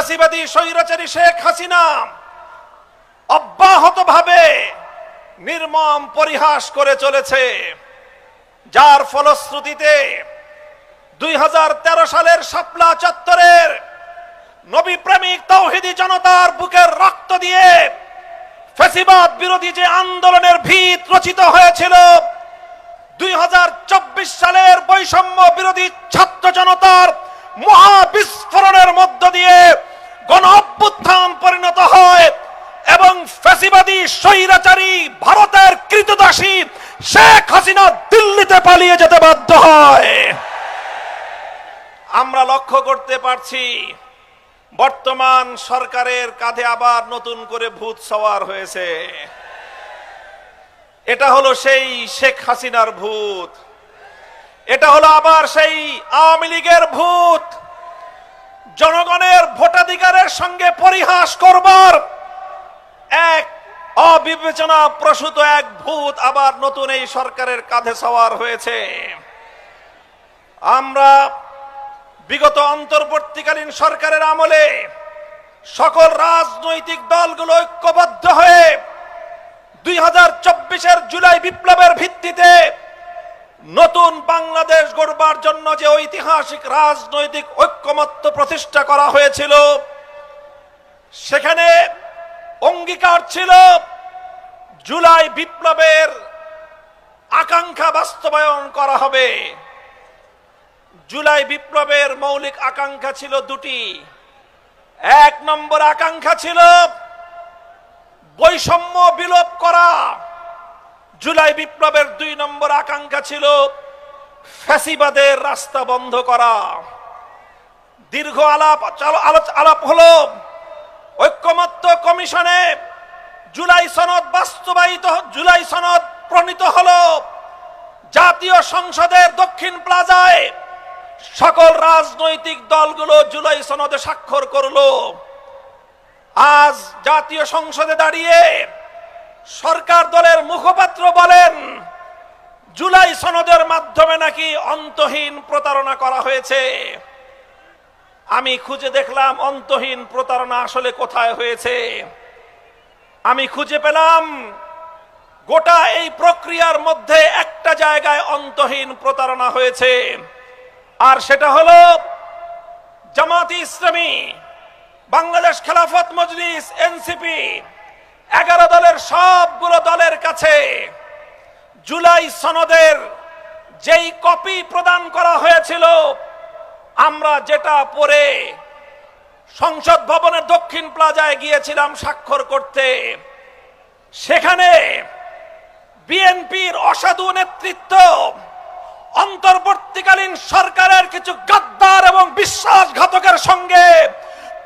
ফ্যাসিবাদী স্বৈরাচারী শেখ হাসিনা অব্যাহতভাবে নির্মম পরিহাস করে চলেছে, যার ফলশ্রুতিতে 2013 সালের শাপলা চত্বরের নবী প্রেমিক তাওহীদি জনতার বুকের রক্ত দিয়ে ফ্যাসিবাদ বিরোধী যে আন্দোলনের ভিত রচিত হয়েছিল, 2024 সালের বৈষম্য বিরোধী ছাত্র জনতার মহাবিস্ফোরণের মধ্য দিয়ে গণ অভ্যুত্থান পরিণত হয় এবং ফ্যাসিবাদী স্বৈরাচারী ভারতের কৃতদাসী শেখ হাসিনা দিল্লিতে পালিয়ে যেতে বাধ্য হয়। আমরা লক্ষ্য করতে পারছি বর্তমান সরকারের কাঁধে আবার নতুন করে ভূত সওয়ার হয়েছে। এটা হলো সেই শেখ হাসিনার ভূত, এটা হলো আবার সেই আওয়ামী লীগের ভূত। জনগণের ভোটাধিকারের সঙ্গে পরিহাস করবার এক অবিবেচনা প্রসূত এক ভূত আবার নতুন এই সরকারের কাঁধে সওয়ার হয়েছে। আমরা বিগত অন্তর্বর্তীকালীন সরকারের আমলে সকল রাজনৈতিক দলগুলো ঐক্যবদ্ধ হয়ে 2024-এর জুলাই বিপ্লবের ভিত্তিতে নতুন বাংলাদেশ গড়বার জন্য যে ঐতিহাসিক রাজনৈতিক ঐক্যমত্য প্রতিষ্ঠা করা হয়েছিল, সেখানে অঙ্গীকার ছিল জুলাই বিপ্লবের আকাঙ্ক্ষা বাস্তবায়ন করা হবে। জুলাই বিপ্লবের মৌলিক আকাঙ্ক্ষা ছিল দুটি। এক নম্বর আকাঙ্ক্ষা ছিল বৈষম্য বিলোপ করা। জুলাই বিপ্লবের 2 নম্বর আকাঙ্ক্ষা ছিল ফ্যাসিবাদের রাস্তা বন্ধ করা। দীর্ঘ আলাপ হলো, ঐক্যমত্য কমিশনে জুলাই সনদ বাস্তবায়িত, জুলাই সনদ প্রণীত হলো। জাতীয় সংসদের দক্ষিণ প্লাজায় সকল রাজনৈতিক দলগুলো জুলাই সনদে স্বাক্ষর করলো। আজ জাতীয় সংসদে দাঁড়িয়ে সরকার দলের মুখপাত্র বলেন জুলাই সনদের মাধ্যমে নাকি অন্তহীন প্রতারণা করা হয়েছে। আমি খুঁজে দেখলাম অন্তহীন প্রতারণা আসলে কোথায় হয়েছে। আমি খুঁজে পেলাম গোটা এই প্রক্রিয়ার মধ্যে একটা জায়গায় অন্তহীন প্রতারণা হয়েছে, আর সেটা হলো জামায়াতে ইসলামী, বাংলাদেশ খেলাফত মজলিস, এনসিপি, 11 দলের সবগুলো দলের কাছে জুলাই সনদের যেই কপি প্রদান করা হয়েছিল, আমরা যেটা পরে সংসদ ভবনের দক্ষিণ প্লাজায় গিয়েছিলাম স্বাক্ষর করতে, সেখানে বিএনপির অসাধু নেতৃত্ব অন্তর্বর্তীকালীন সরকারের কিছু গাদ্দার এবং বিশ্বাসঘাতকের সঙ্গে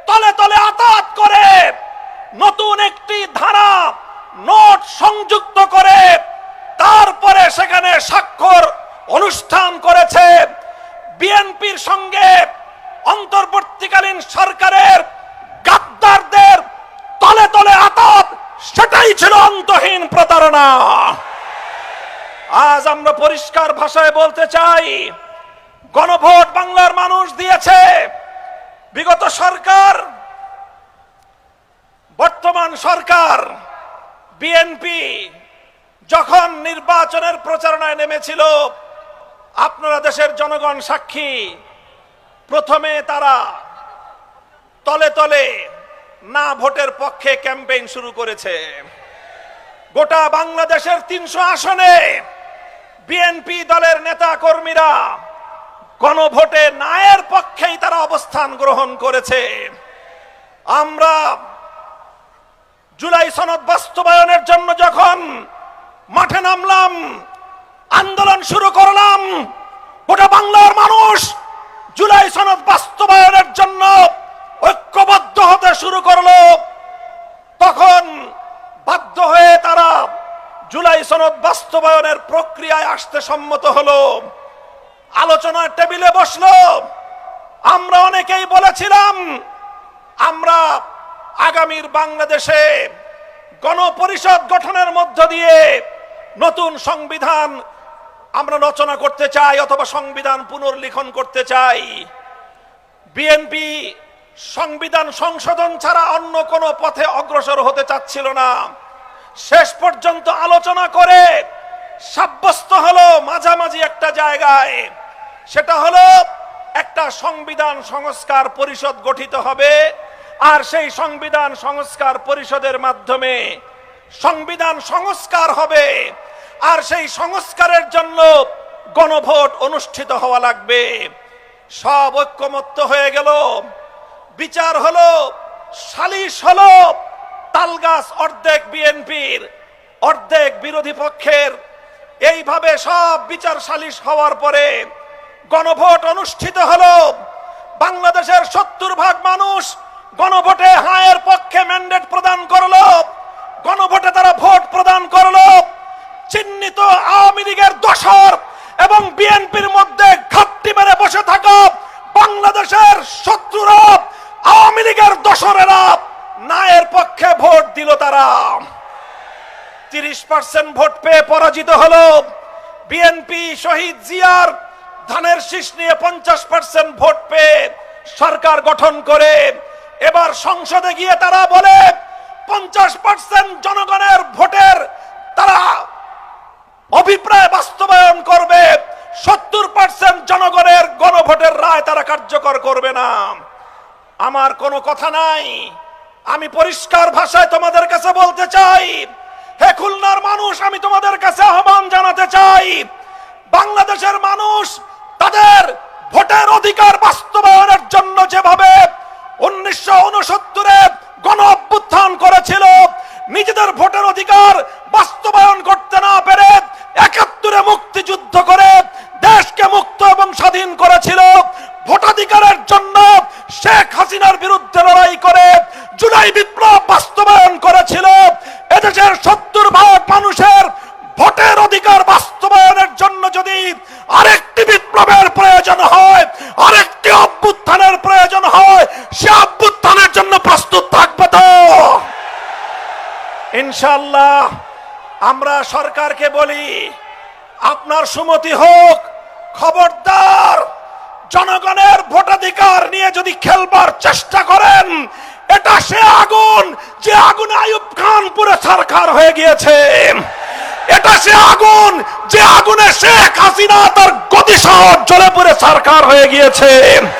তলে তলে আতাত করে নতুন একটি ধারা নোট সংযুক্ত করে তারপরে সেখানে স্বাক্ষর অনুষ্ঠান করেছে। বিএনপির সঙ্গে অন্তর্বর্তীকালীন সরকারের গাদ্দারদের তলে তলে আতাত, সেটাই ছিল অন্তহীন প্রতারণা। আজ আমরা পরিষ্কার ভাষায় বলতে চাই, গণভোট বাংলার মানুষ দিয়েছে। বিগত সরকার, বর্তমান সরকার, বিএনপি যখন নির্বাচনের প্রচারণায় নেমেছিল, আপনারা দেশের জনগণ সাক্ষী, প্রথমে তারা তলে তলে না ভোটের পক্ষে ক্যাম্পেইন শুরু করেছে। গোটা বাংলাদেশের 300 আসনে বিএনপি দলের নেতা কর্মীরা গণভোটে নায়ের পক্ষেই তারা অবস্থান গ্রহণ করেছে। আমরা জুলাই সনদ বাস্তবায়নের জন্য যখন মাঠে নামলাম, আন্দোলন শুরু করলাম, গোটা বাংলার মানুষ জুলাই সনদ বাস্তবায়নের জন্য ঐক্যবদ্ধ হতে শুরু করলো। তখন বাধ্য হয়ে তারা জুলাই সনদ বাস্তবায়নের প্রক্রিয়ায় আসতে সম্মত হলো, আলোচনার টেবিলে বসলো। আমরা অনেকেই বলেছিলাম আমরা আগামীর বাংলাদেশে গণপরিষদ গঠনের মধ্য দিয়ে নতুন সংবিধান আমরা রচনা করতে চাই অথবা সংবিধান পুনর্লিখন করতে চাই। বিএনপি সংবিধান সংশোধন ছাড়া অন্য কোনো পথে অগ্রসর হতে চাচ্ছিল না। শেষ পর্যন্ত আলোচনা করে সাব্যস্ত হলো মাঝামাঝি একটা জায়গায়, সেটা হলো একটা সংবিধান সংস্কার পরিষদ গঠিত হবে, আর সেই সংবিধান সংস্কার পরিষদের মাধ্যমে সংবিধান সংস্কার হবে, আর সেই সংস্কারের জন্য গণভোট অনুষ্ঠিত হওয়া লাগবে। সব ঐক্যমত্য হয়ে গেল, বিচার হলো, সালিশ হলো, তালগাছ অর্ধেক বিএনপির অর্ধেক বিরোধী পক্ষের। এইভাবে সব বিচার সালিশ হওয়ার পরে গণভোট অনুষ্ঠিত হলো। বাংলাদেশের 70% মানুষ গণভোটে হায়ের পক্ষে ম্যান্ডেট প্রদান করলো, গণভোটে তারা ভোট প্রদান করলো। চিহ্নিত আওয়ামী লীগের দোসর এবং বিএনপির মধ্যে ঘাপটি মেরে বসে থাকা বাংলাদেশের শত্রুরা, আওয়ামী লীগের দোসরেরা নায়ের পক্ষে ভোট দিল। তারা 30% ভোট পেয়ে পরাজিত হলো। বিএনপি শহীদ জিয়ার ধানের শীষ নিয়ে 50% ভোট পেয়ে সরকার গঠন করে এবার সংসদে গিয়ে তারা বলে 50% জনগণের ভোটের তারা অভিপ্রায় বাস্তবায়ন করবে, 70% জনগণের গণভোটের রায় তারা কার্যকর করবে না। আমার কোনো কথা নাই, আমি পরিষ্কার ভাষায় তোমাদের কাছে বলতে চাই, হে খুলনার মানুষ, আমি তোমাদের কাছে আহ্বান জানাতে চাই, বাংলাদেশের মানুষ তাদের ভোটের অধিকার বাস্তবায়নের জন্য যেভাবে 1969-এ গণ অভ্যুত্থান করেছিল, নিজেদের ভোটের অধিকার বাস্তবায়ন করতে না পেরে 71-এ মুক্তিযুদ্ধ করে দেশকে মুক্ত এবং স্বাধীন করেছিল, ভোটাধিকারের জন্য শেখ হাসিনার বিরুদ্ধে লড়াই করে জুলাই বিপ্লব বাস্তবায়ন করেছিল, এদেশের 70% মানুষের ভোটের অধিকার বাস্তবায়নের জন্য যদি আরেকটি বিপ্লবের প্রয়োজন হয়, আরেকটি অভ্যুত্থানের প্রয়োজন হয়, সে অভ্যুত্থানের জন্য প্রস্তুত থাকবে তো ইনশাআল্লাহ। আমরা সরকারকে বলি, আপনার সুমতি হোক, খবরদার জনগণের ভোটাধিকার নিয়ে যদি খেলবার চেষ্টা করেন, এটা সে আগুন যে আগুনে আইয়ুব খান পুরো ছারখার হয়ে গিয়েছে, এটা সে আগুন যে আগুনে শেখ হাসিনা তার গদি সহ জ্বলে পুড়ে ছারখার হয়ে গিয়েছে।